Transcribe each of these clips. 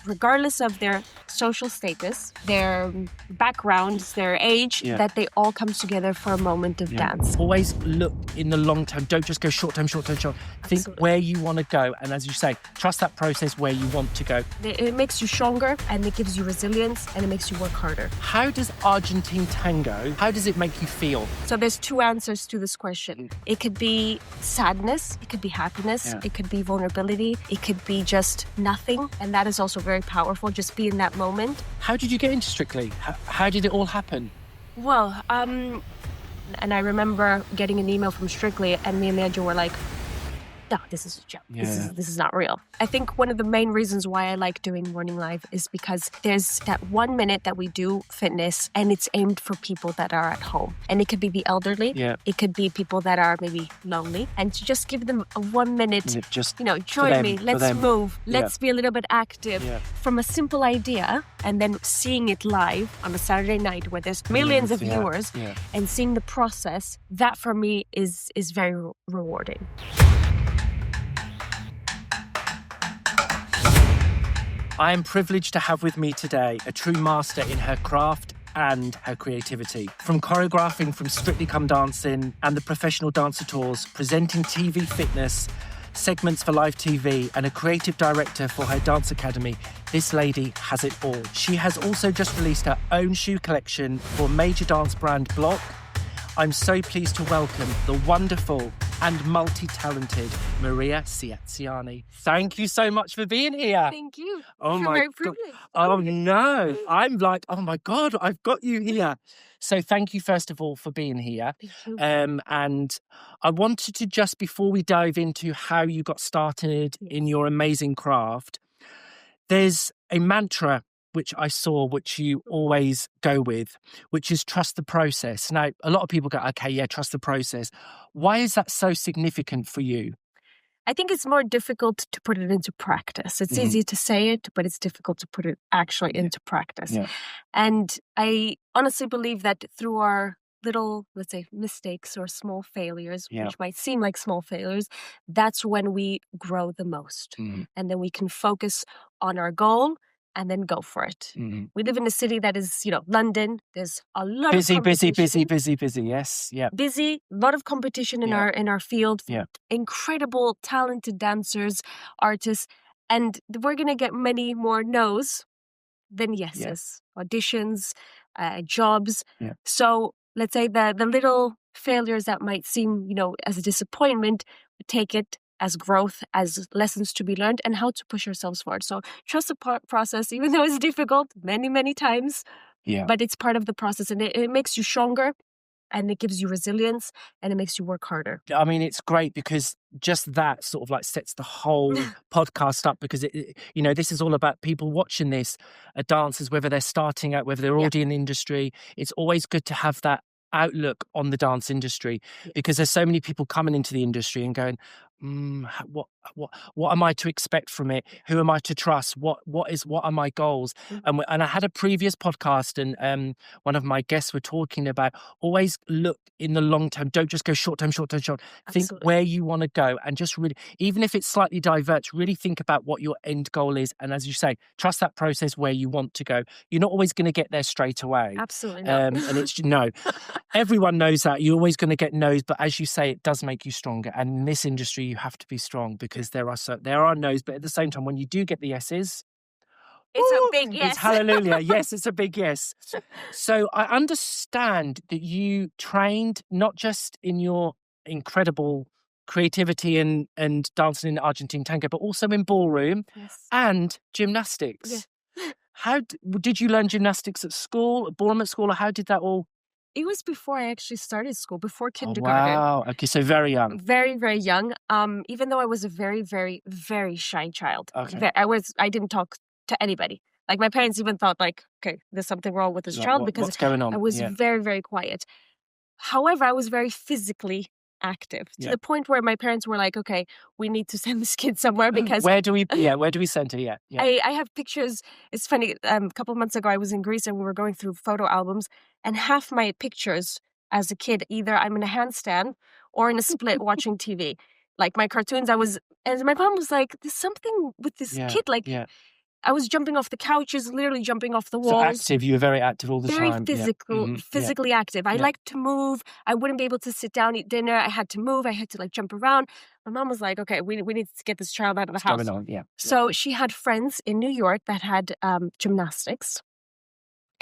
regardless of their social status, their backgrounds, their age, that they all come together for a moment of dance. Always look in the long term. Don't just go short term. Think Absolutely. where you want to go. And as you say, trust that process where you want to go. It makes you stronger, and it gives you resilience, and it makes you work harder. How does Argentine Tango, how does it make you feel? So there's two answers to this question. It could be sadness, it could be happiness, it could be vulnerability, it could be just nothing. And that is also very powerful, just be in that moment. How did you get into Strictly? How did it all happen? Well, and I remember getting an email from Strictly, and me and the agent were like, no, this is a joke. This is not real. I think one of the main reasons why I like doing Morning Live is because there's that 1 minute that we do fitness, and it's aimed for people that are at home. And it could be the elderly. It could be people that are maybe lonely. And to just give them a 1 minute, just, join me, let's move, let's be a little bit active. From a simple idea, and then seeing it live on a Saturday night where there's millions of viewers and seeing the process, that for me is very rewarding. I am privileged to have with me today a true master in her craft and her creativity. From choreographing from Strictly Come Dancing and the professional dancer tours, presenting TV fitness, segments for live TV, and a creative director for her dance academy, this lady has it all. She has also just released her own shoe collection for major dance brand Block. I'm so pleased to welcome the wonderful and multi-talented Maria Tsiatsiani. Thank you so much for being here. Thank you. Oh You're my very God. privileged. Oh no. I'm like, oh my God, I've got you here. So thank you first of all for being here. Thank you. And I wanted to just, before we dive into how you got started in your amazing craft, there's a mantra which I saw, which you always go with, which is trust the process. Now, a lot of people go, okay, yeah, trust the process. Why is that so significant for you? I think it's more difficult to put it into practice. It's easy to say it, but it's difficult to put it actually into practice. And I honestly believe that through our little, let's say, mistakes or small failures, which might seem like small failures, that's when we grow the most. And then we can focus on our goal and then go for it. We live in a city that is, London. There's a lot of competition. Busy. Yes, busy. A lot of competition in our field. Incredible, talented dancers, artists, and we're gonna get many more no's than yeses. Auditions, jobs. So let's say the little failures that might seem, as a disappointment, take it as growth, as lessons to be learned, and how to push ourselves forward. So trust the process, even though it's difficult many, many times, but it's part of the process, and it makes you stronger, and it gives you resilience, and it makes you work harder. I mean, it's great because just that sort of like sets the whole podcast up, because this is all about people watching this, dancers, whether they're starting out, whether they're already in the industry. It's always good to have that outlook on the dance industry, because there's so many people coming into the industry and going, what am I to expect from it? Who am I to trust? What are my goals? And I had a previous podcast, and one of my guests were talking about always look in the long term. Don't just go short term. Think where you want to go, and just really, even if it slightly diverts, really think about what your end goal is. And as you say, trust that process where you want to go. You're not always going to get there straight away. Absolutely not. And it's everyone knows that. You're always going to get no's, but as you say, it does make you stronger. And in this industry, you have to be strong, because there are no's, but at the same time, when you do get the yeses, it's a big yes. It's hallelujah. Yes, it's a big yes. So I understand that you trained not just in your incredible creativity and dancing in Argentine Tango, but also in ballroom and gymnastics. How did you learn gymnastics at school, ballroom at school, or how did that all? It was before I actually started school, before kindergarten. Oh, wow. Okay, so very young. Very, very young. Even though I was a very, very, very shy child. Okay. I didn't talk to anybody. Like, my parents even thought, like, okay, there's something wrong with this child, because what's going on? I was very, very quiet. However, I was very physically active, to the point where my parents were like, okay, we need to send this kid somewhere, because where do we send her? I have pictures. It's funny, a couple of months ago I was in Greece, and we were going through photo albums, and half my pictures as a kid, either I'm in a handstand or in a split watching TV. Like my cartoons, and my mom was like, there's something with this kid, like, I was jumping off the couches, literally jumping off the walls. So active, you were very active all the time. Very physically active. I liked to move. I wouldn't be able to sit down, eat dinner. I had to move. I had to like jump around. My mom was like, okay, we need to get this child out of the house. What's going on? So she had friends in New York that had gymnastics.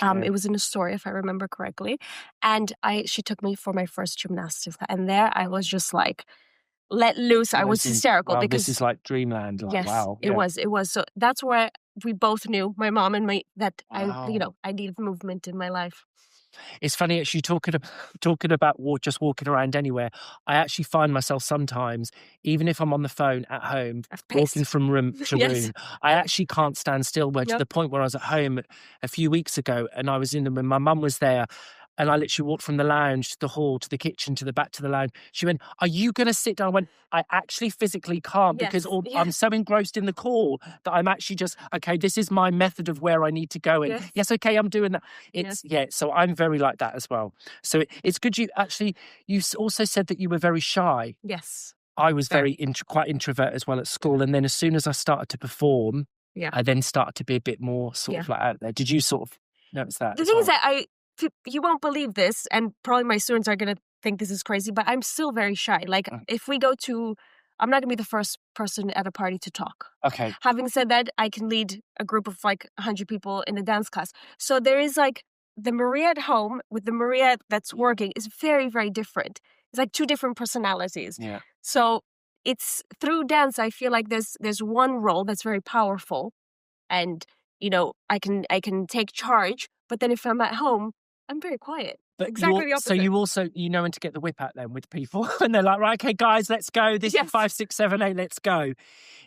It was in Astoria, if I remember correctly. And she took me for my first gymnastics. And there I was just like, let loose. I was hysterical because this is like dreamland. Like, yes, wow. It was. So that's where we both knew, my mom and me, that I needed movement in my life. It's funny actually talking about just walking around anywhere. I actually find myself sometimes, even if I'm on the phone at home, walking from room to room, I actually can't stand still. To the point where I was at home a few weeks ago, and I was when my mum was there. And I literally walked from the lounge to the hall, to the kitchen, to the back to the lounge. She went, "Are you going to sit down?" I went, "I actually physically can't because I'm so engrossed in the call that I'm actually just, okay, this is my method of where I need to go. And yes, okay, I'm doing that." So I'm very like that as well. So it's good you also said that you were very shy. Yes. I was quite introvert as well at school. And then as soon as I started to perform, I then started to be a bit more sort of like out there. Did you sort of notice that? The thing is that you won't believe this, and probably my students are going to think this is crazy, but I'm still very shy. Like, if we go to, I'm not going to be the first person at a party to talk. Okay. Having said that, I can lead a group of like 100 people in a dance class. So there is like the Maria at home with the Maria that's working is very, very different. It's like two different personalities. Yeah. So it's through dance, I feel like there's one role that's very powerful, and I can take charge. But then if I'm at home, I'm very quiet. But exactly the opposite. So you also when to get the whip out then with people, and they're like, right, okay, guys, let's go. This is 5, 6, 7, 8, let's go.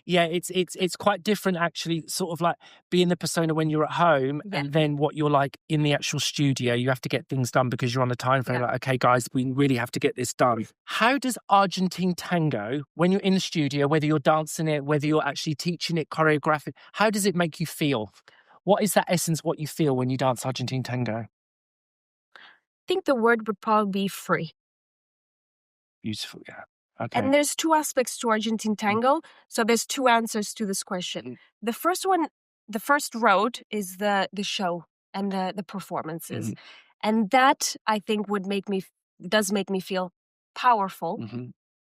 Yeah, it's quite different actually. Sort of like being the persona when you're at home, and then what you're like in the actual studio. You have to get things done because you're on a time frame. Like, okay, guys, we really have to get this done. How does Argentine Tango, when you're in the studio, whether you're dancing it, whether you're actually teaching it, choreographing, how does it make you feel? What is that essence? What you feel when you dance Argentine Tango? I think the word would probably be free. Beautiful, yeah. Okay. And there's two aspects to Argentine Tango. So there's two answers to this question. The first one, the first road is the show and the performances. And that, I think, does make me feel powerful,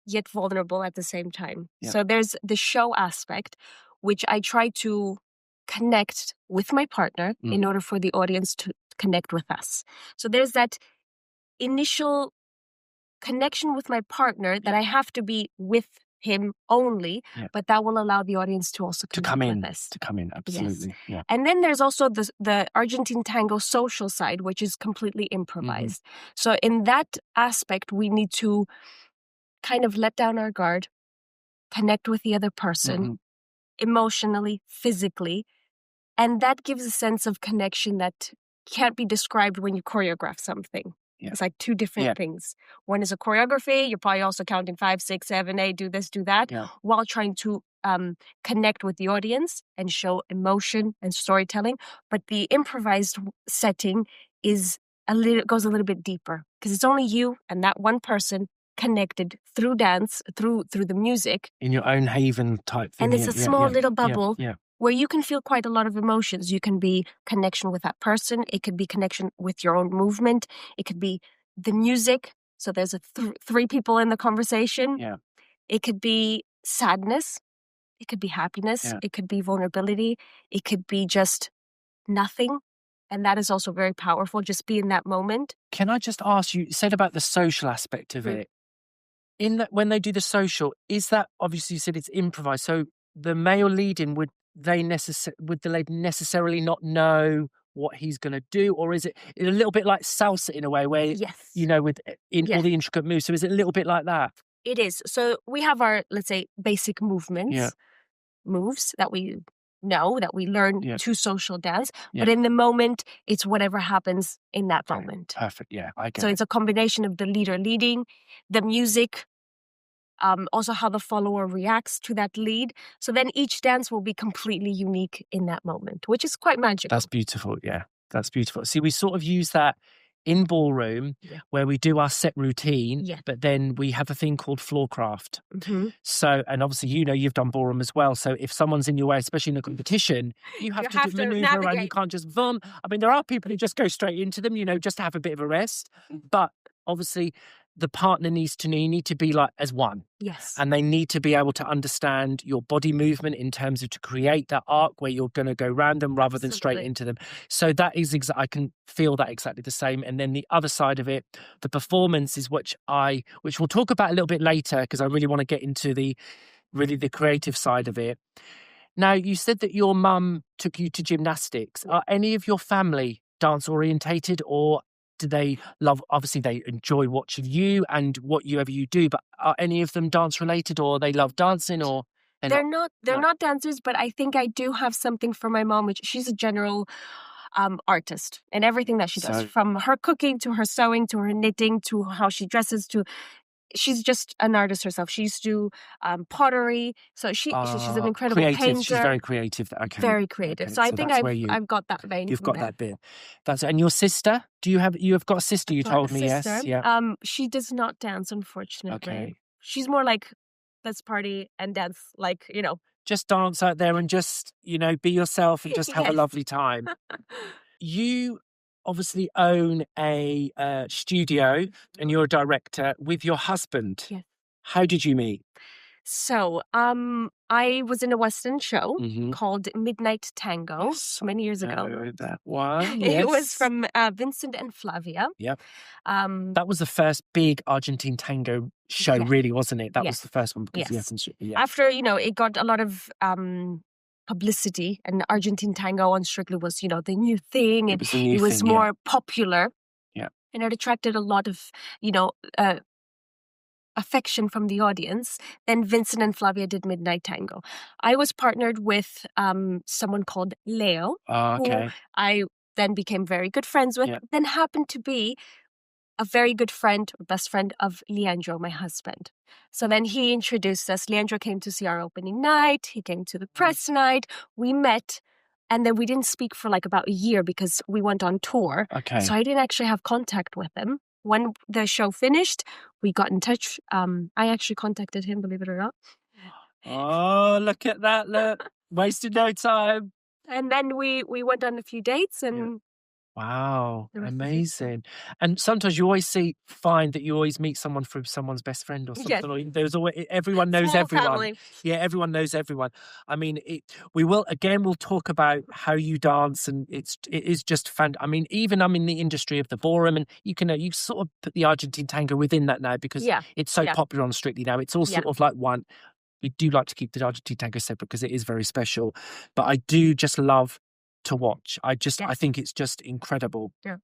yet vulnerable at the same time. So there's the show aspect, which I try to connect with my partner in order for the audience to connect with us. So there's that initial connection with my partner that I have to be with him only, but that will allow the audience to also connect with us. To come in, absolutely. Yes. Yeah. And then there's also the Argentine Tango social side, which is completely improvised. So in that aspect, we need to kind of let down our guard, connect with the other person emotionally, physically, and that gives a sense of connection that can't be described when you choreograph something. It's like two different things. One is a choreography. You're probably also counting 5, 6, 7, 8, do this, do that, while trying to connect with the audience and show emotion and storytelling. But the improvised setting goes a little bit deeper because it's only you and that one person connected through dance, through the music. In your own haven type thing. And it's a small little bubble where you can feel quite a lot of emotions. You can be connection with that person. It could be connection with your own movement. It could be the music. So there's three people in the conversation. Yeah. It could be sadness. It could be happiness. Yeah. It could be vulnerability. It could be just nothing. And that is also very powerful, just be in that moment. Can I just ask you said about the social aspect of it. In that, when they do the social, is that, obviously you said it's improvised, so the male lead-in, would the lady necessarily not know what he's going to do, or is it a little bit like salsa in a way where with all the intricate moves? So is it a little bit like that? It is. So we have our, let's say, basic movements, moves that we know, that we learn to social dance, but in the moment, it's whatever happens in that moment. Perfect. Yeah, I get it. So it's a combination of the leader leading, the music, also how the follower reacts to that lead. So then each dance will be completely unique in that moment, which is quite magical. That's beautiful. Yeah, that's beautiful. See, we sort of use that in ballroom where we do our set routine, but then we have a thing called floor craft. So, and obviously, you've done ballroom as well. So if someone's in your way, especially in a competition, you have to maneuver around. You can't just boom. I mean, there are people who just go straight into them, just to have a bit of a rest. But obviously, the partner needs to know, you need to be like as one. Yes. And they need to be able to understand your body movement in terms of to create that arc where you're going to go round them rather than straight into them. So that is I can feel that exactly the same. And then the other side of it, the performance is which we'll talk about a little bit later, because I really want to get into the creative side of it. Now, you said that your mum took you to gymnastics. Are any of your family dance orientated, or do they obviously they enjoy watching you and whatever you do, but are any of them dance related, or they love dancing, or they're not dancers, but I think I do have something for my mom, which she's a general artist in everything that she does, from her cooking to her sewing to her knitting to how she dresses she's just an artist herself. She used to do pottery. So she's an incredible painter. She's very creative. Okay. Very creative. Okay. So I think I've got that vein. You've got that bit. And your sister? You have got a sister, you told me, sister. Yes? Yeah. She does not dance, unfortunately. Okay. She's more like, let's party and dance, just dance out there and just, be yourself and just have a lovely time. You obviously own a studio and you're a director with your husband. Yes. How did you meet? So, I was in a Western show called Midnight Tango many years ago. That one, yes. It was from Vincent and Flavia. Yep. That was the first big Argentine Tango show, really, wasn't it? That was the first one. Because After, it got a lot of publicity, and Argentine Tango on Strictly was, the new thing. It was more popular. Yeah. And it attracted a lot of, affection from the audience. Then Vincent and Flavia did Midnight Tango. I was partnered with someone called Leo, who I then became very good friends with, then happened to be a very good friend, or best friend of Leandro, my husband. So then he introduced us. Leandro came to see our opening night. He came to the press night. We met. And then we didn't speak for about a year because we went on tour. Okay. So I didn't actually have contact with him. When the show finished, we got in touch. I actually contacted him, believe it or not. Oh, look at that. Look. Wasted no time. And then we went on a few dates and... Wow, amazing. And sometimes you always find that you always meet someone from someone's best friend or something. Yes. Or there's always, everyone knows everyone. Family. Yeah, everyone knows everyone. I mean, we'll talk about how you dance, and it is just fun. I mean, even I'm in the industry of the ballroom, and you sort of put the Argentine Tango within that now because it's so popular on Strictly now. It's all sort of like one. We do like to keep the Argentine Tango separate because it is very special. But I do just love to watch. I think it's just incredible. Yeah.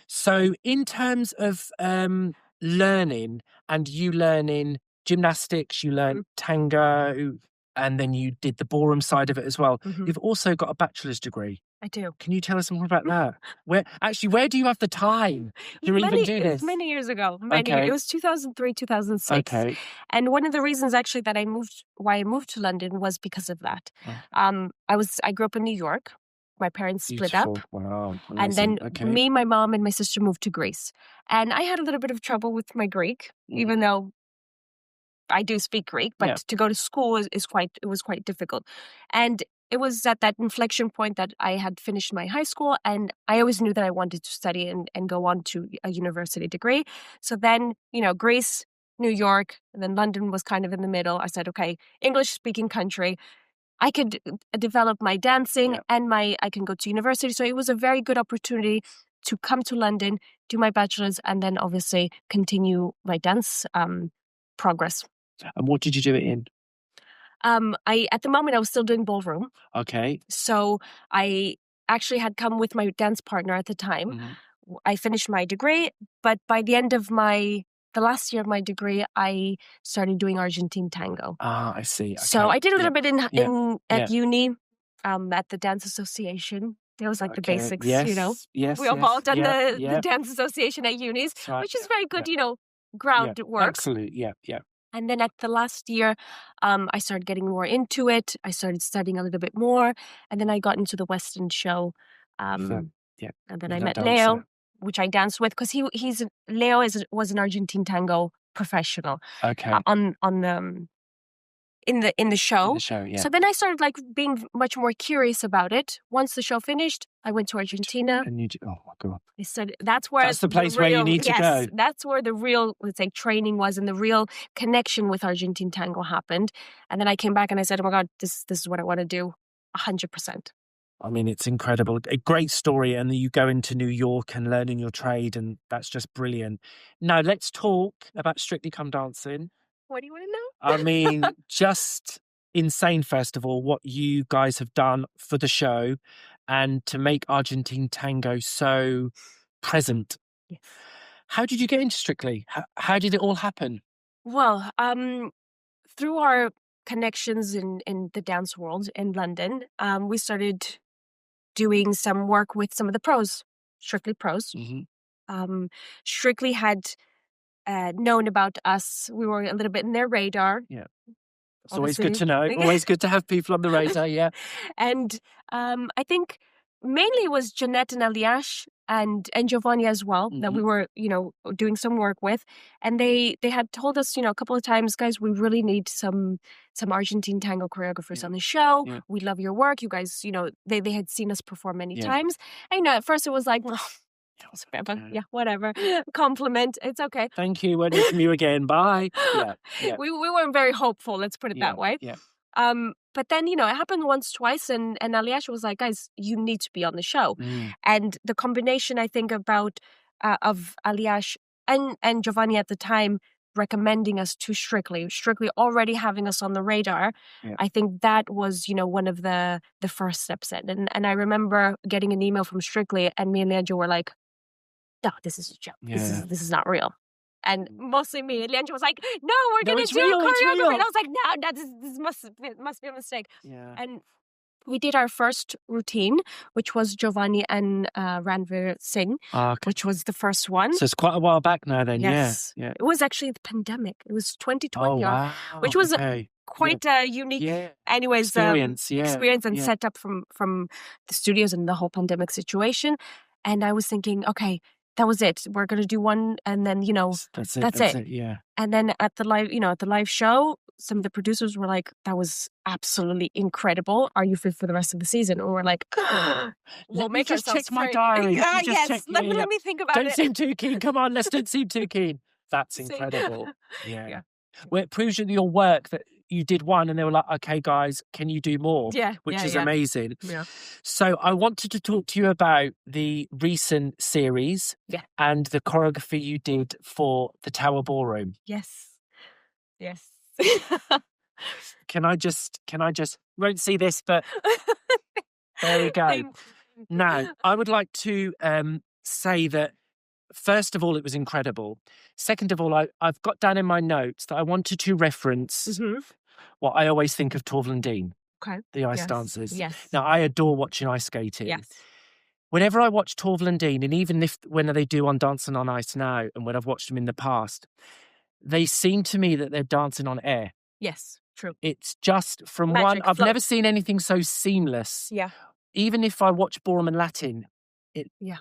So in terms of learning, and you learning gymnastics, you learn tango, and then you did the ballroom side of it as well. You've also got a bachelor's degree. I do. Can you tell us more about that? Where do you have the time to even do this? Many years ago. It was 2003, 2006. Okay. And one of the reasons actually that why I moved to London was because of that. I grew up in New York. My parents split up. Wow. And then me, my mom, and my sister moved to Greece. And I had a little bit of trouble with my Greek, even though I do speak Greek, but to go to school it was quite difficult. And it was at that inflection point that I had finished my high school, and I always knew that I wanted to study and go on to a university degree. So then, Greece, New York, and then London was kind of in the middle. I said, okay, English-speaking country. I could develop my dancing and I can go to university. So it was a very good opportunity to come to London, do my bachelor's, and then obviously continue my dance progress. And what did you do it in? At the moment, I was still doing ballroom. Okay. So I actually had come with my dance partner at the time. I finished my degree, but by the end of the last year of my degree, I started doing Argentine Tango. Ah, I see. Okay. So I did a little bit at uni, at the dance association. It was like the basics, Yes. We all done the dance association at unis, which is very good, groundwork. Absolutely, yeah. And then at the last year, I started getting more into it. I started studying a little bit more. And then I got into the Western show. And then I met Leo. which I danced with, because Leo was an Argentine Tango professional. Okay. On the in the show. In the show, yeah. So then I started like being much more curious about it. Once the show finished, I went to Argentina. And oh my God. I said that's the place where you need to go. That's where the real, let's say, training was, and the real connection with Argentine Tango happened. And then I came back and I said, oh my God, this is what I want to do 100%. I mean, it's incredible. A great story. And then you go into New York and learning your trade, and that's just brilliant. Now, let's talk about Strictly Come Dancing. What do you want to know? I mean, just insane, first of all, what you guys have done for the show and to make Argentine Tango so present. Yes. How did you get into Strictly? How did it all happen? Well, through our connections in the dance world in London, we started doing some work with some of the pros, Strictly pros. Mm-hmm. Strictly had known about us. We were a little bit in their radar. Yeah. It's always good to know. Always good to have people on the radar, yeah. And I think mainly it was Jeanette and Aliash and Giovanni as well, that we were, doing some work with. And they had told us, a couple of times, guys, we really need some Argentine Tango choreographers on the show. Yeah. We love your work. You guys, they had seen us perform many times. And, at first it was like, yeah, whatever. Compliment. It's okay. Thank you. We'll hear from you again. Bye. Yeah. We weren't very hopeful. Let's put it that way. Yeah. But then, it happened once, twice, and Aliash was like, guys, you need to be on the show. And the combination, I think, of Aliash and Giovanni at the time recommending us to Strictly already having us on the radar. Yeah. I think that was, one of the first steps in. And I remember getting an email from Strictly, and me and Leandro were like, no, this is a joke. Yeah. This is not real. And mostly me. And Leandro was like, no, we're going to do choreography. And I was like, no, this must be a mistake. Yeah. And we did our first routine, which was Giovanni and Ranveer Singh, which was the first one. So it's quite a while back now then, yes. Yeah. It was actually the pandemic. It was 2020, which was quite a unique experience and set up from the studios and the whole pandemic situation. And I was thinking, okay, that was it. We're going to do one, and then, that's it. Yeah. And then at the live show, some of the producers were like, that was absolutely incredible. Are you fit for the rest of the season? And we're like, we'll make just check my diary. Let me think about it. Don't seem too keen. Come on, let's don't seem too keen. That's incredible. Yeah. Well, it proves your work that you did one and they were like, okay, guys, can you do more? Yeah. Which is amazing. Yeah. So I wanted to talk to you about the recent series and the choreography you did for the Tower Ballroom. Yes. Can I just, won't see this, but there we go. Now, I would like to say that, first of all, it was incredible. Second of all, I've got down in my notes that I wanted to reference what I always think of Torvill Dean, the ice dancers. Yes. Now, I adore watching ice skating. Yes. Whenever I watch Torvill Dean, and even when they do on Dancing on Ice now, and when I've watched them in the past, they seem to me that they're dancing on air. Yes, true. It's just from Magic I've never seen anything so seamless. Yeah. Even if I watch ballroom and Latin,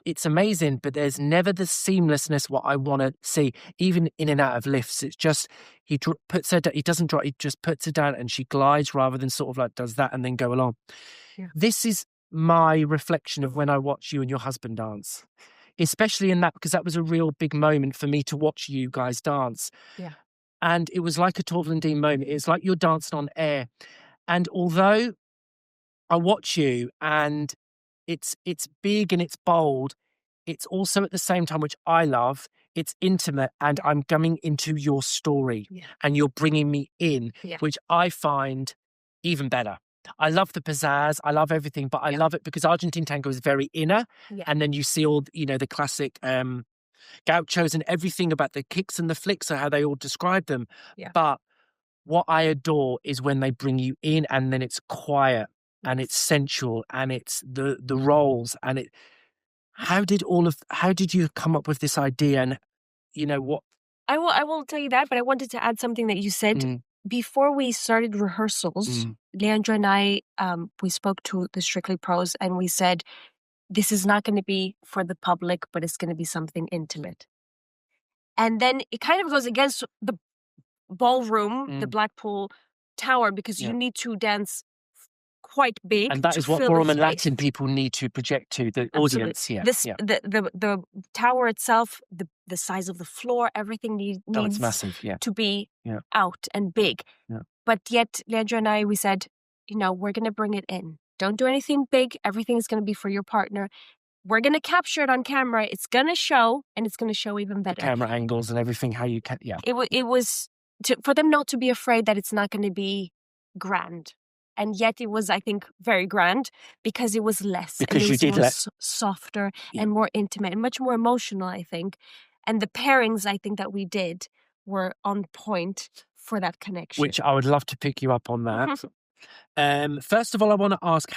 it's amazing, but there's never the seamlessness what I want to see, even in and out of lifts. It's just, he puts her down, he doesn't drop, he just puts her down and she glides rather than sort of like does that and then go along. Yeah. This is my reflection of when I watch you and your husband dance, especially in that, because that was a real big moment for me to watch you guys dance. Yeah. And it was like a Torvill Dean moment. It's like you're dancing on air. And although I watch you and it's big and it's bold, it's also at the same time, which I love, it's intimate and I'm coming into your story and you're bringing me in, which I find even better. I love the pizzazz, I love everything, but I love it because Argentine Tango is very inner and then you see all, the classic gauchos and everything about the kicks and the flicks or how they all describe them. Yeah. But what I adore is when they bring you in and then it's quiet and it's sensual and it's the roles and it. How did you come up with this idea and what? I will tell you that, but I wanted to add something that you said. Before we started rehearsals, Leandro and I, we spoke to the Strictly pros and we said, this is not going to be for the public, but it's going to be something intimate. And then it kind of goes against the ballroom, the Blackpool Tower, because you need to dance quite big. And that is what ballroom and Latin people need to project to the audience. Yeah, the tower itself, the size of the floor, everything needs it's massive, to be out and big. Yeah. But yet, Leandro and I, we said, we're going to bring it in. Don't do anything big. Everything is going to be for your partner. We're going to capture it on camera. It's going to show, and it's going to show even better. The camera angles and everything, how you can, It was for them not to be afraid that it's not going to be grand. And yet it was, I think, very grand because it was less. Because and it you was did more less. Softer and more intimate and much more emotional, I think. And the pairings, I think, that we did were on point for that connection. Which I would love to pick you up on that. First of all, I want to ask,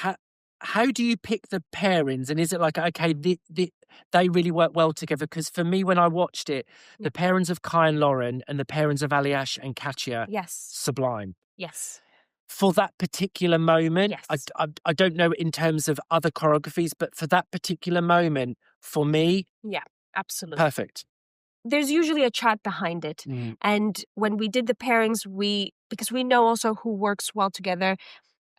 how do you pick the pairings? And is it like, okay, they really work well together? Because for me, when I watched it, the pairings of Kai and Lauren and the pairings of Aliash and Katya, sublime. Yes. For that particular moment, I don't know in terms of other choreographies, but for that particular moment, for me... Yeah, absolutely. Perfect. There's usually a chat behind it. And when we did the pairings, because we know also who works well together,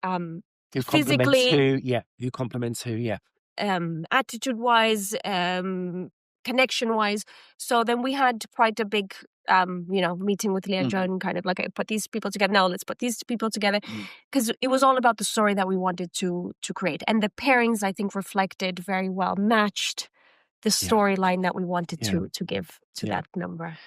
who physically... who complements who, attitude-wise, connection-wise. So then we had quite a big... meeting with Leandro and kind of like, put these people together. No, let's put these people together. Because it was all about the story that we wanted to create. And the pairings, I think, reflected very well, matched the storyline that we wanted to give to that number.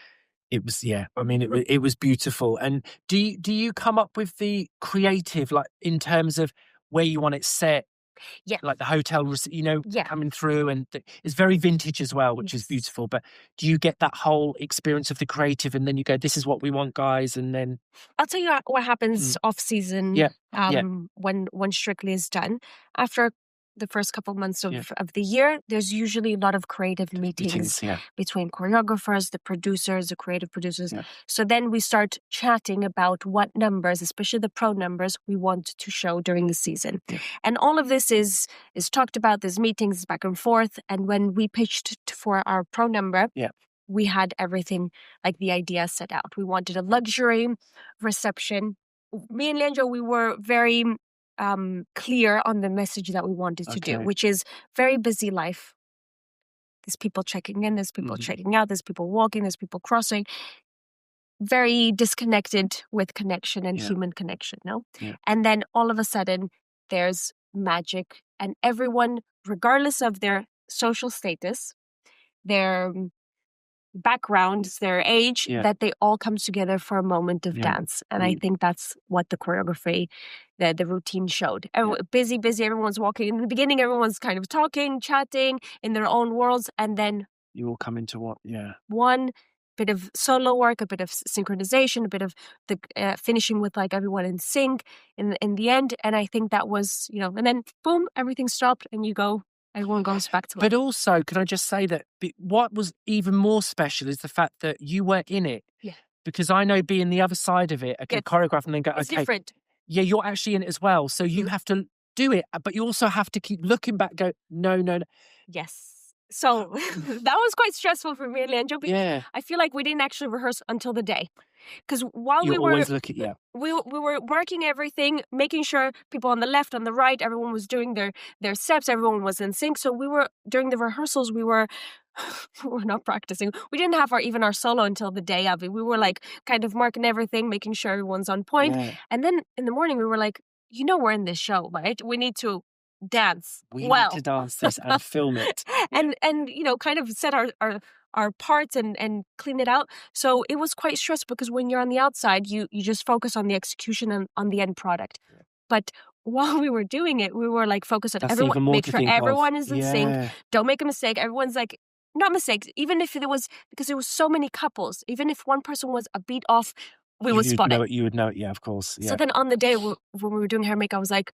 It was, I mean, it was beautiful. And do you come up with the creative, like in terms of where you want it set? Yeah. Like the hotel, coming through, and it's very vintage as well, which is beautiful. But do you get that whole experience of the creative and then you go, this is what we want, guys? And then... I'll tell you what happens off season when Strictly is done. After the first couple months of the year, there's usually a lot of creative meetings between choreographers, the producers, the creative producers. Yeah. So then we start chatting about what numbers, especially the pro numbers, we want to show during the season. Yeah. And all of this is talked about, there's meetings back and forth. And when we pitched for our pro number, we had everything, like the idea set out. We wanted a luxury reception. Me and Leandro, we were very... clear on the message that we wanted to do, which is very busy life. There's people checking in, there's people checking out, there's people walking, there's people crossing. Very disconnected with connection and human connection, no? Yeah. And then all of a sudden, there's magic, and everyone, regardless of their social status, their backgrounds, their age, that they all come together for a moment of dance. And I think that's what the choreography, the routine showed. Busy, everyone's walking. In the beginning, everyone's kind of talking, chatting in their own worlds. And then... you all come into what? One bit of solo work, a bit of synchronization, a bit of the finishing with like everyone in sync in the end. And I think that was, and then boom, everything stopped and you go... everyone goes back to it. But also, can I just say that what was even more special is the fact that you were in it. Yeah. Because I know being the other side of it, I can choreograph and then go, it's different. Yeah, you're actually in it as well. So you have to do it, but you also have to keep looking back, go, no. Yes. So that was quite stressful for me and Leandro. I feel like we didn't actually rehearse until the day. Because while we were we were working everything, making sure people on the left, on the right, everyone was doing their steps, everyone was in sync. So we were, during the rehearsals, we were not practicing. We didn't have even our solo until the day of it. We were like kind of marking everything, making sure everyone's on point. Yeah. And then in the morning we were like, we're in this show, right? We need to dance. We need to dance this and film it. and kind of set our parts and clean it out. So it was quite stressful because when you're on the outside, you just focus on the execution and on the end product. But while we were doing it, we were like focused on everyone, make sure everyone is in sync. Don't make a mistake. Everyone's like, not mistakes, even if it was, because there was so many couples, even if one person was a beat off, we would spot it. You would know it, of course. Yeah. So then on the day when we were doing hair and makeup, I was like,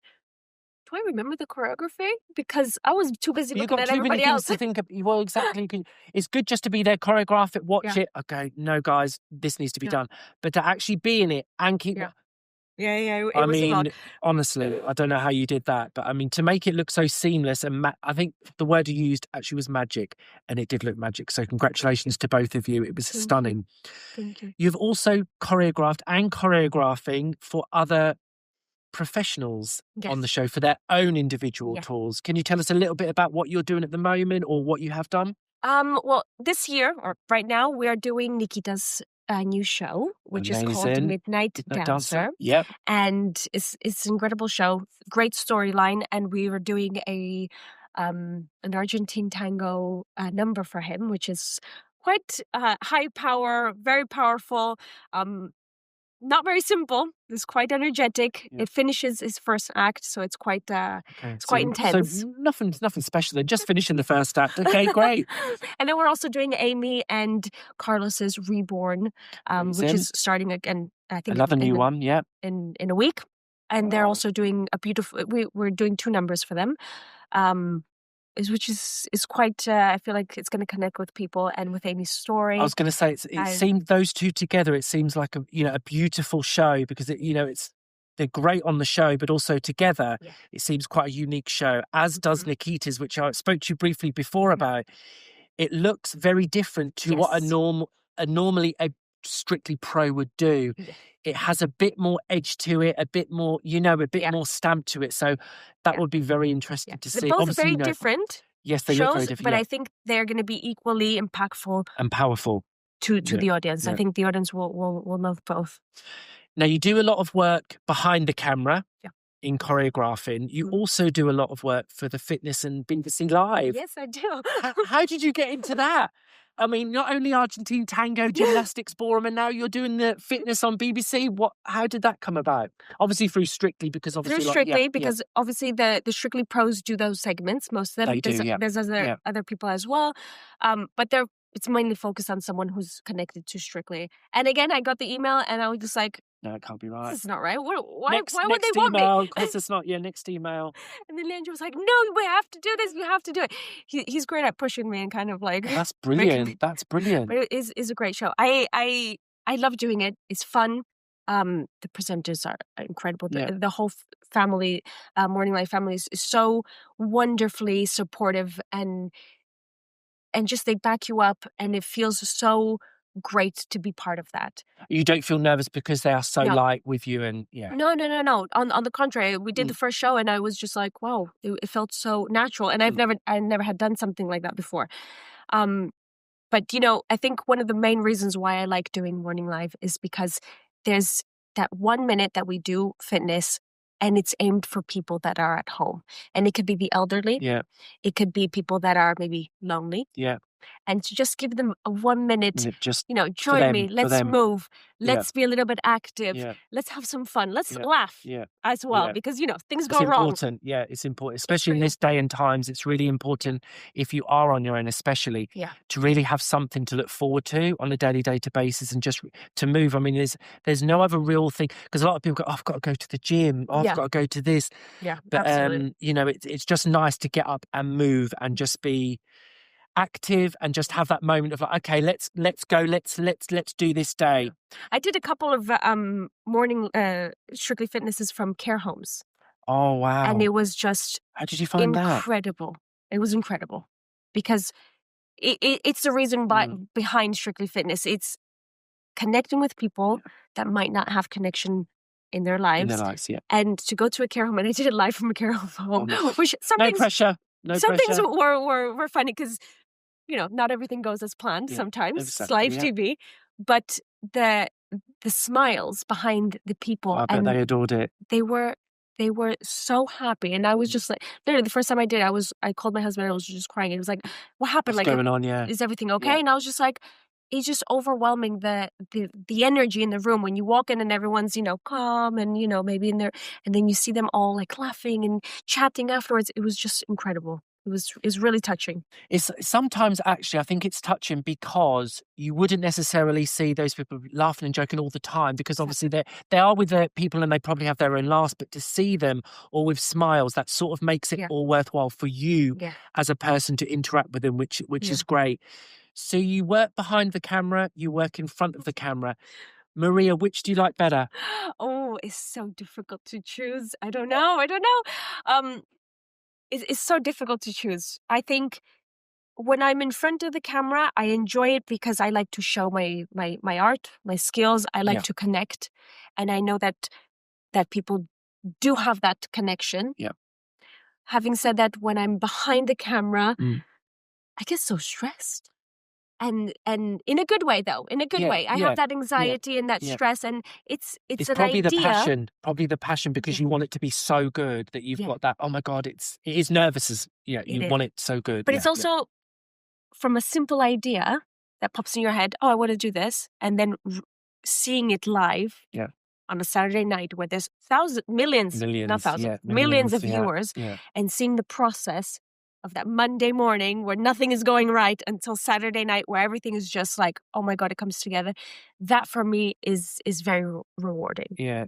do I remember the choreography? Because I was too busy looking at everybody else. To think of, well, exactly. It's good just to be there, choreograph it, watch it. Okay, no, guys, this needs to be done. But to actually be in it and keep... It I was a lot. mean, honestly, I don't know how you did that, but I mean, to make it look so seamless and I think the word you used actually was magic, and it did look magic. So congratulations to both of you. It was stunning. Thank you. You've also choreographed and choreographing for other professionals on the show for their own individual tours. Can you tell us a little bit about what you're doing at the moment or what you have done? Well, this year or right now, we are doing Nikita's new show, which is called The Midnight Dancer. Yep. And it's an incredible show, great storyline, and we were doing an Argentine Tango number for him, which is quite high power, very powerful. Not very simple. It's quite energetic. It finishes his first act, so it's quite quite intense. So nothing special. They're just finishing the first act. Okay, great. And then we're also doing Amy and Carlos's Reborn, which is starting again. I think another new one. Yeah, in a week. And they're also doing a beautiful. We're doing 2 numbers for them. Which is quite. I feel like it's going to connect with people and with Amy's story. I was going to say it seemed those two together. It seems like a beautiful show because they're great on the show, but also together it seems quite a unique show. As does Nikita's, which I spoke to you briefly before about. It looks very different to what normally a Strictly Pro would do. It has a bit more edge to it, a bit more, a bit more stamp to it. So that would be very interesting to see. They're both very different. Yes, they look very different. But I think they're going to be equally impactful and powerful to the audience. I think the audience will love both. Now, you do a lot of work behind the camera in choreographing. You also do a lot of work for the fitness and BBC Live. Yes, I do. How did you get into that? I mean, not only Argentine Tango, gymnastics, ballroom, and now you're doing the fitness on BBC. How did that come about? Obviously through Strictly, because obviously obviously the Strictly Pros do those segments. Most of them. They do, There's other people as well, but it's mainly focused on someone who's connected to Strictly. And again, I got the email, and I was just like, no, it can't be right. This is not right. Why next would they want me? Of course it's not. Next email. And then Leandro was like, no, we have to do this. You have to do it. He's great at pushing me and kind of like... That's brilliant. That's brilliant. But it is a great show. I love doing it. It's fun. The presenters are incredible. The whole family, Morning Live family is so wonderfully supportive and just they back you up, and it feels so great to be part of that. You don't feel nervous because they are so light with you and No. On the contrary, we did the first show and I was just like, wow, it felt so natural, and I never had done something like that before. But I think one of the main reasons why I like doing Morning Live is because there's that 1 minute that we do fitness, and it's aimed for people that are at home, and it could be the elderly. It could be people that are maybe lonely. And to just give them a 1 minute, join me, let's move, let's be a little bit active, let's have some fun, let's laugh as well, because, things go wrong. It's important, especially in this day and times. It's really important if you are on your own, especially to really have something to look forward to on a daily basis and just to move. I mean, there's no other real thing, because a lot of people go, I've got to go to the gym, I've got to go to this. But, it's just nice to get up and move and just be active and just have that moment of like, okay, let's go, let's do this day. I did a couple of morning Strictly Fitnesses from care homes. Oh wow. And it was just how did you find incredible. It was incredible because it's the reason behind Strictly Fitness. It's connecting with people that might not have connection in their lives. And to go to a care home, and I did it live from a care home, which no pressure. Some things were funny because, not everything goes as planned sometimes. Exactly, it's live TV. But the smiles behind the people. I bet they adored it. They were so happy. And I was just like, literally the first time I did, I called my husband and I was just crying. It was like, what happened? What's going on? Is everything okay? And I was just like, it's just overwhelming, the energy in the room when you walk in and everyone's, calm and, maybe in there. And then you see them all like laughing and chatting afterwards. It was just incredible. It's really touching. It's sometimes actually, I think it's touching because you wouldn't necessarily see those people laughing and joking all the time, because obviously they are with their people and they probably have their own laughs, but to see them all with smiles, that sort of makes it all worthwhile for you as a person to interact with them, which is great. So you work behind the camera, you work in front of the camera. Maria, which do you like better? Oh, it's so difficult to choose. I don't know. It's so difficult to choose. I think when I'm in front of the camera, I enjoy it because I like to show my art, my skills. I like to connect, and I know that people do have that connection. Yeah. Having said that, when I'm behind the camera, I get so stressed. And in a good way, though. In a good way. I have that anxiety and that stress, and it's an probably idea. the passion, because you want it to be so good that you've got that. Oh my God, it is nervous as you want it so good. But it's also from a simple idea that pops in your head. Oh, I want to do this, and then seeing it live. Yeah. On a Saturday night where there's millions of viewers, and seeing the process of that Monday morning where nothing is going right until Saturday night where everything is just like, oh my God, it comes together. That for me is very rewarding. Yeah,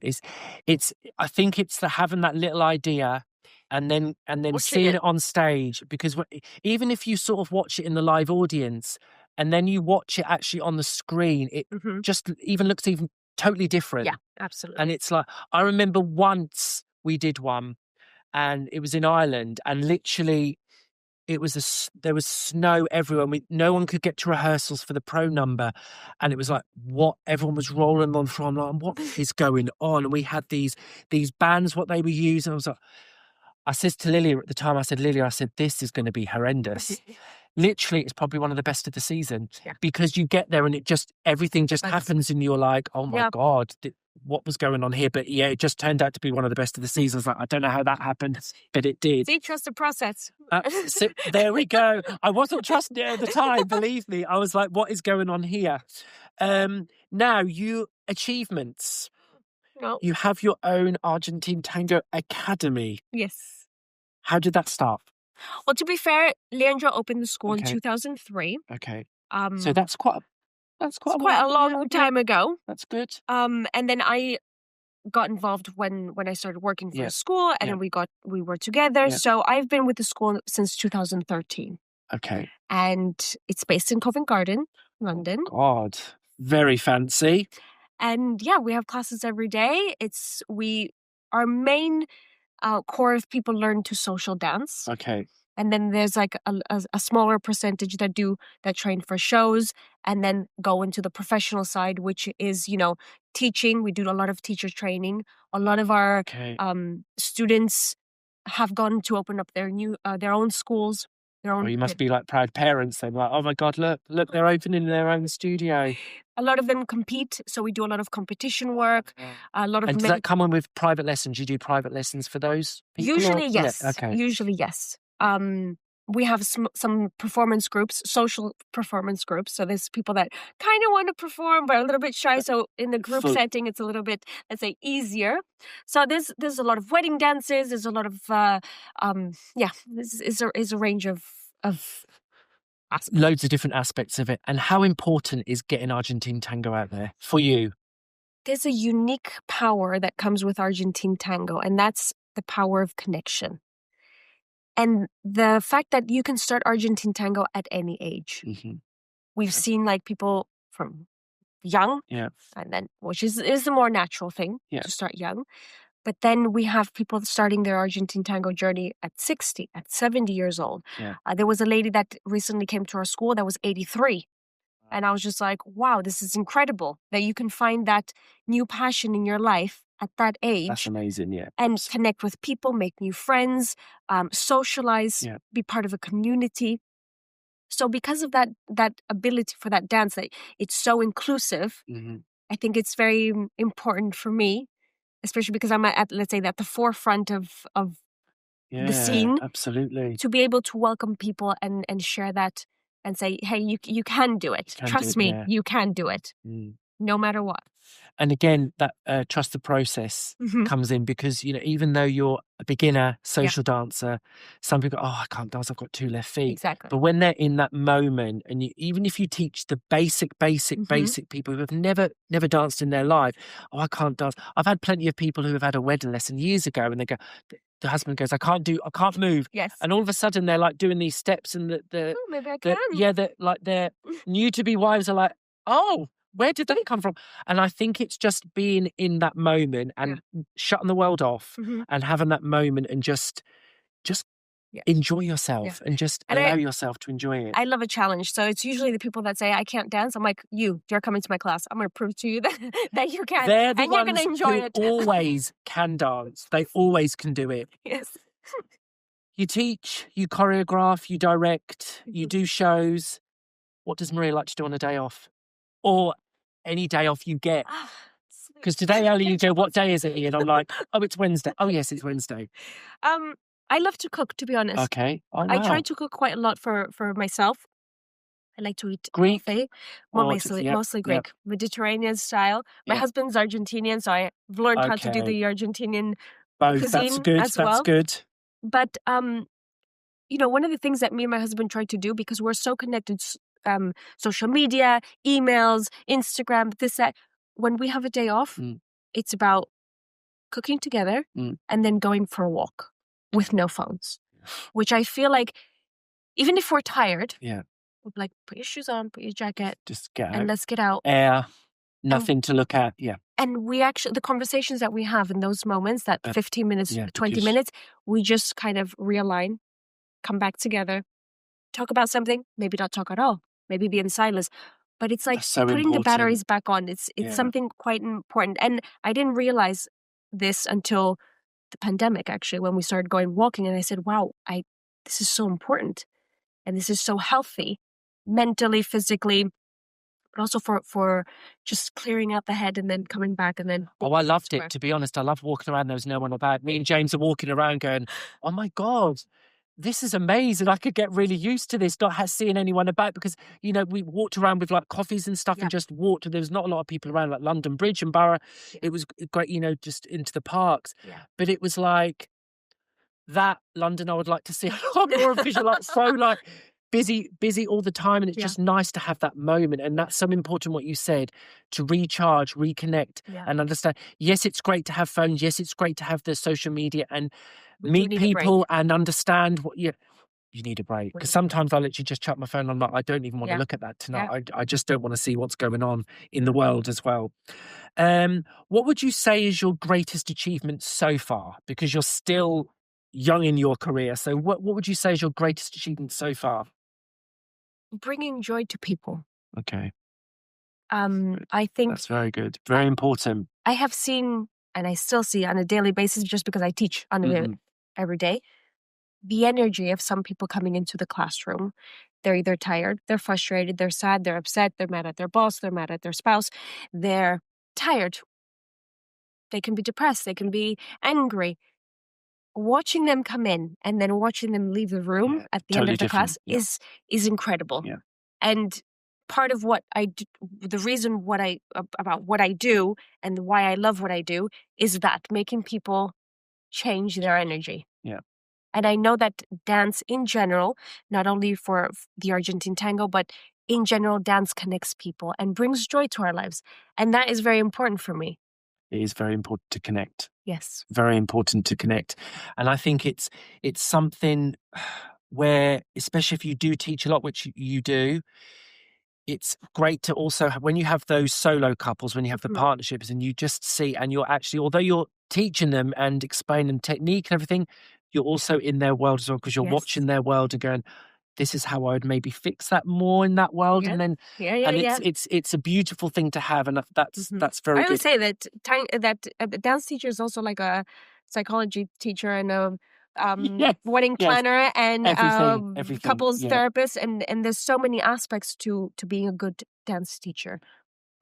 it's. I think it's having that little idea, and then seeing it on stage. Because even if you sort of watch it in the live audience, and then you watch it actually on the screen, it just even looks even totally different. Yeah, absolutely. And it's like, I remember once we did one, and it was in Ireland, and literally there was snow everywhere. No one could get to rehearsals for the pro number, and it was like, what, everyone was rolling on the floor. I'm like, what is going on? And we had these bands, what they were using. I said to Lilia at the time, Lilia, this is going to be horrendous. Literally, it's probably one of the best of the season, because you get there and everything just happens, and you're like, oh my God, what was going on here? But yeah, it just turned out to be one of the best of the seasons. Like, I don't know how that happened, but it did. See, trust the process. So there we go. I wasn't trusting it at the time, believe me. I was like, what is going on here? Now, achievements. No. You have your own Argentine Tango Academy. Yes. How did that start? Well, to be fair, Leandro opened the school in 2003. Okay. So that's quite a long time ago. That's good. And then I got involved when I started working for the school, and then we were together. Yeah. So I've been with the school since 2013. Okay. And it's based in Covent Garden, London. Oh God, very fancy. And we have classes every day. Our main core of people learn to social dance. Okay. And then there's like a smaller percentage that train for shows and then go into the professional side, which is, teaching. We do a lot of teacher training. A lot of our students have gone to open up their own schools. You must be like proud parents then, like, oh my God, look, they're opening their own studio. A lot of them compete, so we do a lot of competition work. A lot of does that come on with private lessons? You do private lessons for those people? Usually, yes. Yeah, okay. Usually, yes. We have some performance groups, social performance groups. So there's people that kind of want to perform but are a little bit shy. So in the group setting, it's a little bit, let's say, easier. So there's a lot of wedding dances. There's a lot of this is a range of aspects. Loads of different aspects of it. And how important is getting Argentine Tango out there for you? There's a unique power that comes with Argentine Tango, and that's the power of connection. And the fact that you can start Argentine Tango at any age. Mm-hmm. We've seen like people from young, and then which is the more natural thing to start young. But then we have people starting their Argentine Tango journey at 60, at 70 years old. Yeah. There was a lady that recently came to our school that was 83. And I was just like, wow, this is incredible that you can find that new passion in your life at that age. That's amazing, yeah. And connect with people, make new friends, socialize, be part of a community. So because of that ability for that dance, that it's so inclusive, I think it's very important for me, especially because I'm at the forefront of the scene. Absolutely. To be able to welcome people and share that and say, hey, you can do it. Trust me, you can do it. No matter what. And again, that trust the process comes in, because, even though you're a beginner social dancer, some people go, oh, I can't dance, I've got two left feet. Exactly. But when they're in that moment, and even if you teach the basic people who have never danced in their life, oh, I can't dance. I've had plenty of people who have had a wedding lesson years ago, and they go, the husband goes, I can't move. Yes. And all of a sudden they're like doing these steps, and maybe I can. they're new to be wives are like, oh, where did they come from? And I think it's just being in that moment and shutting the world off and having that moment and just enjoy yourself and just allow yourself to enjoy it. I love a challenge. So it's usually the people that say, I can't dance. I'm like, you're coming to my class. I'm going to prove to you that you can. They're the and you're ones going to enjoy who it. always can dance. They always can do it. Yes. You teach, you choreograph, you direct, you do shows. What does Maria like to do on a day off? Or any day off you get? Because today earlier you go, what day is it, Ian? I'm like, oh, it's Wednesday. Oh, yes, it's Wednesday. I love to cook, to be honest. Okay. Oh, wow. I try to cook quite a lot for myself. I like to eat Greek, buffet, mostly Greek, Mediterranean style. My husband's Argentinian, so I've learned how to do the Argentinian cuisine as well. That's good. But one of the things that me and my husband try to do, because we're so connected, social media, emails, Instagram, this, that. When we have a day off, it's about cooking together and then going for a walk with no phones, which I feel like even if we're tired, we're like, put your shoes on, put your jacket, just get out. And let's get out. Air, nothing to look at. Yeah. And we actually, the conversations that we have in those moments, that 15 minutes, 20 minutes, we just kind of realign, come back together, talk about something, maybe not talk at all, maybe be in silence. But it's like putting the batteries back on. It's something quite important. And I didn't realize this until the pandemic, actually, when we started going walking. And I said, wow, this is so important. And this is so healthy, mentally, physically, but also for just clearing out the head and then coming back and then... Oh, I loved it, to be honest. I loved walking around. There was no one about. Me and James are walking around going, oh my God, this is amazing. I could get really used to this, not seeing anyone about, because, we walked around with like coffees and stuff and just walked. There was not a lot of people around, like London Bridge and Borough. It was great, just into the parks. Yeah. But it was like that London I would like to see a lot more visual, like so like busy all the time. And it's just nice to have that moment. And that's so important what you said, to recharge, reconnect and understand. Yes, it's great to have phones. Yes, it's great to have the social media and meet people and understand what you need a break. Because sometimes I literally just chuck my phone on. I don't even want to look at that tonight. I just don't want to see what's going on in the world as well. What would you say is your greatest achievement so far? Because you're still young in your career. So what would you say is your greatest achievement so far? Bringing joy to people. Okay. I think that's very good. Very important. I have seen, and I still see on a daily basis, just because I teach on every day, the energy of some people coming into the classroom. They're either tired, they're frustrated, they're sad, they're upset, they're mad at their boss, they're mad at their spouse, they're tired. They can be depressed, they can be angry. Watching them come in and then watching them leave the room at the end of the class is incredible. Yeah. And part of what I do, the reason about what I do and why I love what I do is that making people change their energy. Yeah. And I know that dance in general, not only for the Argentine Tango, but in general, dance connects people and brings joy to our lives. And that is very important for me. It is very important to connect. Yes. Very important to connect. And I think it's something where, especially if you do teach a lot, which you do, it's great to also have, when you have those solo couples, when you have the partnerships and you just see, and you're actually, although you're teaching them and explaining technique and everything, you're also in their world as well, because you're watching their world and going, this is how I would maybe fix that more in that world. And then, it's a beautiful thing to have. And that's very good. I would say that dance teacher is also like a psychology teacher and a wedding planner and everything. Couples therapist. And there's so many aspects to being a good dance teacher.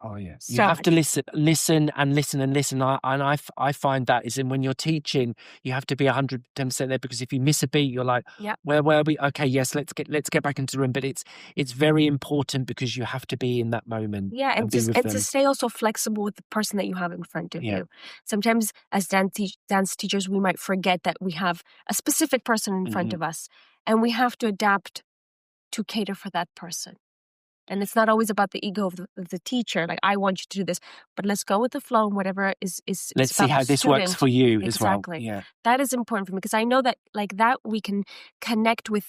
Oh yes, you have to listen. I find that is in when you're teaching, you have to be 110% there, because if you miss a beat, you're like, where were we? Okay, yes, let's get back into the room. But it's very important because you have to be in that moment. Yeah, and to stay also flexible with the person that you have in front of you. Sometimes as dance teachers, we might forget that we have a specific person in front of us, and we have to adapt to cater for that person. And it's not always about the ego of the teacher. Like, I want you to do this, but let's go with the flow and whatever is. Let's see how this works for you as well. Exactly. Yeah. That is important for me, because I know that like that we can connect with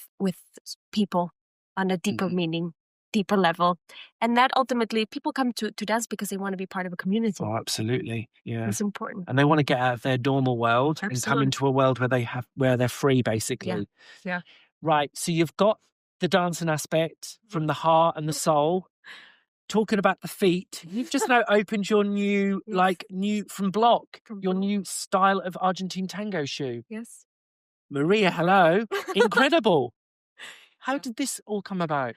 people on a deeper meaning. deeper level. And that ultimately, people come to dance because they want to be part of a community. Oh, absolutely. Yeah. It's important. And they want to get out of their normal world and come into a world where they're free, basically. Yeah. Right. So you've got the dancing aspect from the heart and the soul. Talking about the feet, you've just now opened your new, from Block, your new style of Argentine Tango shoe. Yes. Maria, hello. Incredible. How did this all come about?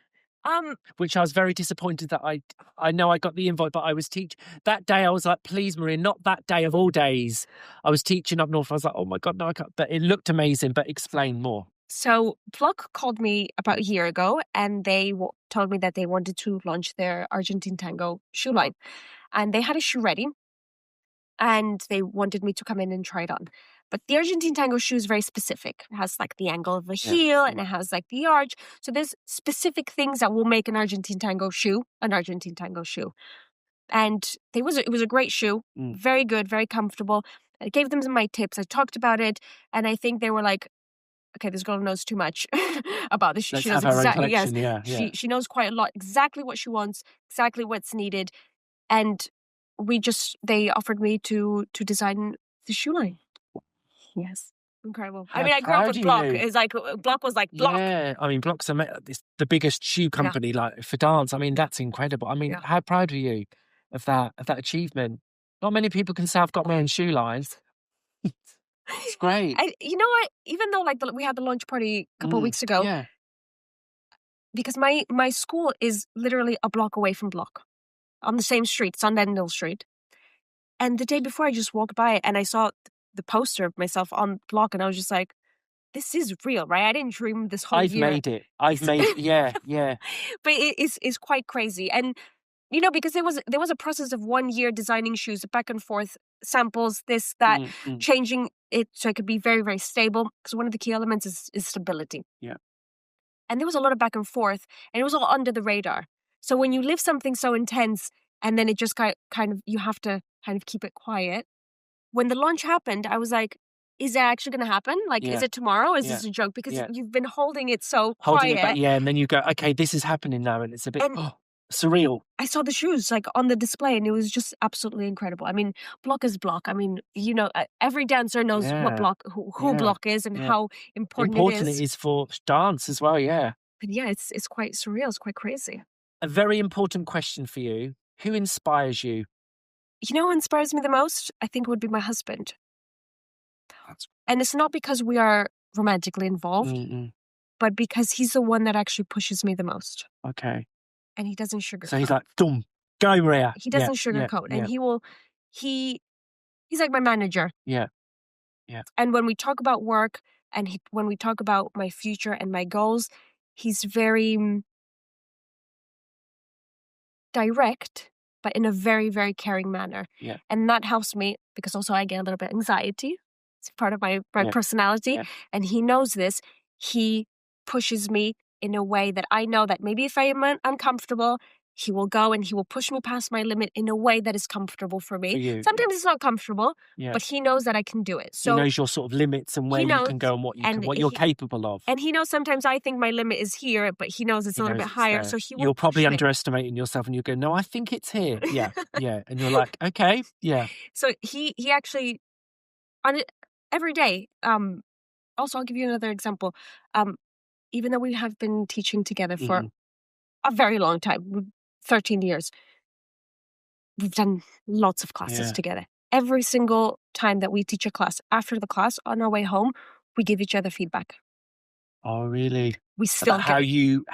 Which I was very disappointed that I know I got the invite, but I was teaching that day. I was like, please, Maria, not that day of all days. I was teaching up north. I was like, oh my God, no, I can't. But it looked amazing. But explain more. So Pluck called me about a year ago, and they told me that they wanted to launch their Argentine Tango shoe line. And they had a shoe ready, and they wanted me to come in and try it on. But the Argentine Tango shoe is very specific. It has like the angle of a heel, and it has like the arch. So there's specific things that will make an Argentine Tango shoe an Argentine Tango shoe. And it was a great shoe, very good, very comfortable. I gave them my tips. I talked about it, and I think they were like, okay, this girl knows too much about this. Let's have her own collection. Yes, she knows quite a lot, exactly what she wants, exactly what's needed, and they offered me to design the shoe line. Yes, incredible. I mean, I grew up with Block. It's like Block was like Block. Yeah, I mean, Block's the biggest shoe company like for dance. I mean, that's incredible. I mean, how proud are you of that achievement? Not many people can say I've got my own shoe lines. It's great. You know what? Even though we had the launch party a couple of weeks ago, because my school is literally a block away from Block, on the same street, Sundendal Street. And the day before, I just walked by and I saw the poster of myself on Block, and I was just like, "This is real, right? I didn't dream this whole year. I've made it. Yeah. But it's quite crazy, and because there was a process of 1 year designing shoes, back and forth, samples, this, that, changing it so it could be very, very stable. Because one of the key elements is stability. Yeah. And there was a lot of back and forth, and it was all under the radar. So when you live something so intense, and then it just kind of, you have to kind of keep it quiet. When the launch happened, I was like, is that actually going to happen? Like, is it tomorrow? Is this a joke? Because you've been holding it so quiet. And then you go, okay, this is happening now, and it's a bit surreal. I saw the shoes like on the display, and it was just absolutely incredible. I mean, Block is Block. I mean, every dancer knows what Block, who Block is, and how important it is for dance as well. Yeah. But yeah, it's quite surreal. It's quite crazy. A very important question for you: who inspires you? You know who inspires me the most? I think it would be my husband. And it's not because we are romantically involved, but because he's the one that actually pushes me the most. Okay. And he doesn't sugarcoat. So he's like, go Maria. He doesn't sugarcoat. And he's like my manager. Yeah. And when we talk about work, and when we talk about my future and my goals, he's very direct, but in a very, very caring manner. Yeah. And that helps me, because also I get a little bit of anxiety. It's part of my personality. Yeah. And he knows this. He pushes me in a way that I know that maybe if I am uncomfortable, he will go and he will push me past my limit in a way that is comfortable for me. Sometimes it's not comfortable, but he knows that I can do it. So he knows your sort of limits and where you can go and what you're capable of. And he knows sometimes I think my limit is here, but he knows it's a little bit higher. So he will You're probably underestimating yourself, and you go, no, I think it's here. Yeah. And you're like, okay, yeah. So he actually, on it every day. Also, I'll give you another example. Even though we have been teaching together for a very long time, 13 years, we've done lots of classes together. Every single time that we teach a class, after the class, on our way home, we give each other feedback. Oh, really? We still how you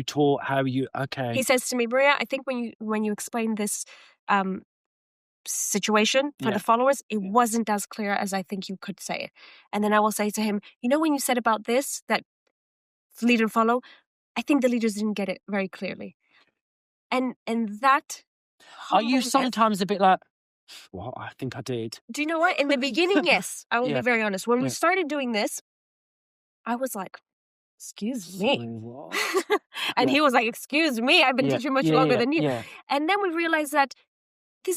taught, okay. He says to me, Maria, I think when you explain this situation for the followers, it wasn't as clear as I think you could say it. And then I will say to him, when you said about this, that lead and follow, I think the leaders didn't get it very clearly. And that... Are you sometimes a bit like, well, I think I did. Do you know what? In the beginning, yes. I will be very honest. When we started doing this, I was like, excuse me. And he was like, excuse me, I've been teaching much longer than you. Yeah. And then we realized that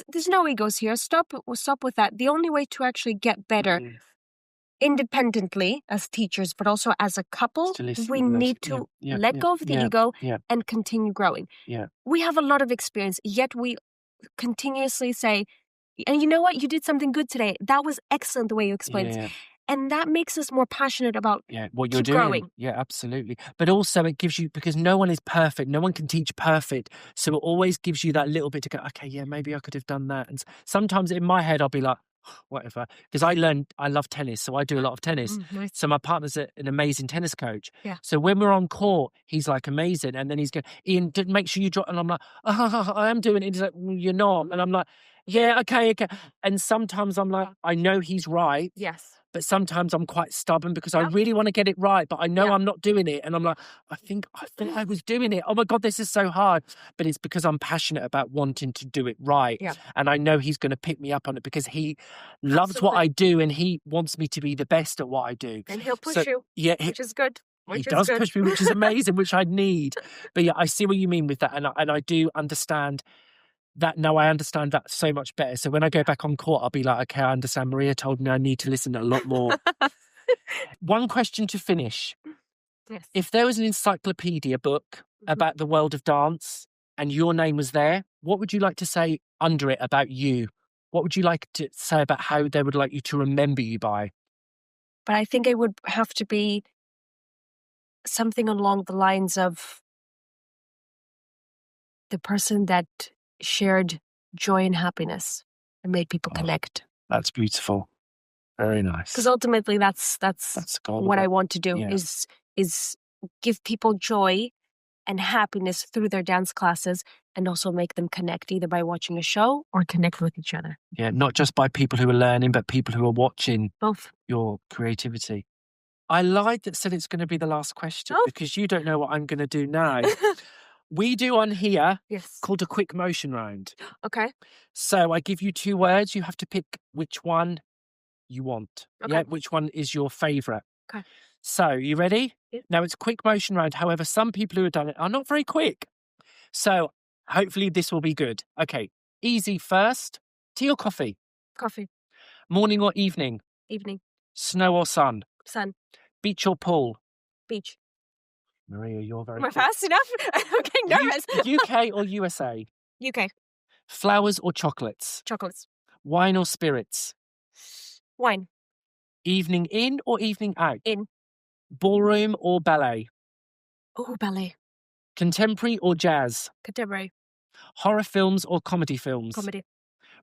there's no egos here. Stop with that. The only way to actually get better independently as teachers, but also as a couple, we need to let go of the ego and continue growing. Yeah. We have a lot of experience, yet we continuously say, and you know what? You did something good today. That was excellent the way you explained it. And that makes us more passionate about what you're doing. Growing. Yeah, absolutely. But also it gives you, because no one is perfect. No one can teach perfect. So it always gives you that little bit to go, okay, yeah, maybe I could have done that. And sometimes in my head, I'll be like, whatever. Because I love tennis. So I do a lot of tennis. Nice. So my partner's an amazing tennis coach. Yeah. So when we're on court, he's like amazing. And then he's going, Ian, make sure you drop. And I'm like, I am doing it. He's like, you're not. And I'm like, yeah, okay. And sometimes I'm like, I know he's right. Yes. But sometimes I'm quite stubborn because I really want to get it right, but I know I'm not doing it. And I'm like, I think I was doing it. Oh my God, this is so hard. But it's because I'm passionate about wanting to do it right. Yeah. And I know he's going to pick me up on it because he loves what I do and he wants me to be the best at what I do. And he'll push you. Yeah. Which is good. He does push me, which is amazing, which I need. But yeah, I see what you mean with that. And I do understand that now. I understand that so much better. So when I go back on court, I'll be like, okay, I understand. Maria told me I need to listen a lot more. One question to finish. Yes. If there was an encyclopedia book about the world of dance and your name was there, what would you like to say under it about you? What would you like to say about how they would like you to remember you by? But I think it would have to be something along the lines of the person that shared joy and happiness and made people connect. That's beautiful. Very nice. Because ultimately that's what I want to do is give people joy and happiness through their dance classes and also make them connect either by watching a show or connect with each other. Yeah, not just by people who are learning, but people who are watching both your creativity. I lied that said it's going to be the last question because you don't know what I'm going to do now. We do on here called a quick motion round. Okay. So I give you 2 words. You have to pick which one you want. Okay. Yeah, which one is your favourite. Okay. So, you ready? Yeah. Now, it's a quick motion round. However, some people who have done it are not very quick. So, hopefully this will be good. Okay. Easy first. Tea or coffee? Coffee. Morning or evening? Evening. Snow or sun? Sun. Beach or pool? Beach. Maria, you're very Am I fast enough? I'm getting nervous. UK or USA? UK. Flowers or chocolates? Chocolates. Wine or spirits? Wine. Evening in or evening out? In. Ballroom or ballet? Oh, ballet. Contemporary or jazz? Contemporary. Horror films or comedy films? Comedy.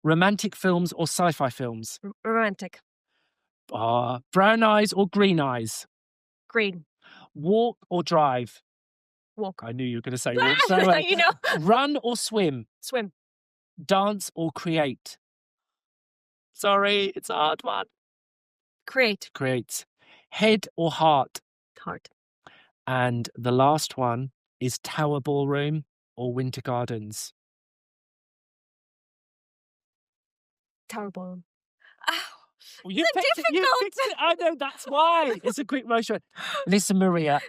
Romantic films or sci-fi films? Romantic. Brown eyes or green eyes? Green. Walk or drive? Walk. I knew you were going to say walk. So, you know. Run or swim? Swim. Dance or create? Sorry, it's a hard one. Create. Create. Head or heart? Heart. And the last one is Tower Ballroom or Winter Gardens? Tower Ballroom. Well, you picked it. I know, that's why. It's a quick motion. Listen, Maria,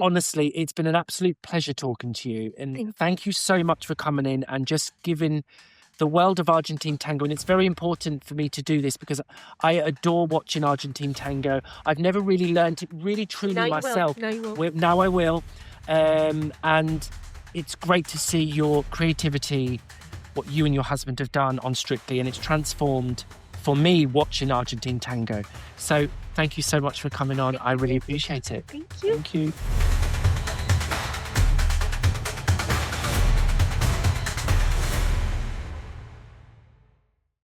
honestly, it's been an absolute pleasure talking to you. And thank you so much for coming in and just giving the world of Argentine Tango. And it's very important for me to do this because I adore watching Argentine Tango. I've never really learned it really truly myself. Now you will. Now I will. And it's great to see your creativity, what you and your husband have done on Strictly, and it's transformed for me watching Argentine Tango. So thank you so much for coming on. I really appreciate it. Thank you. Thank you.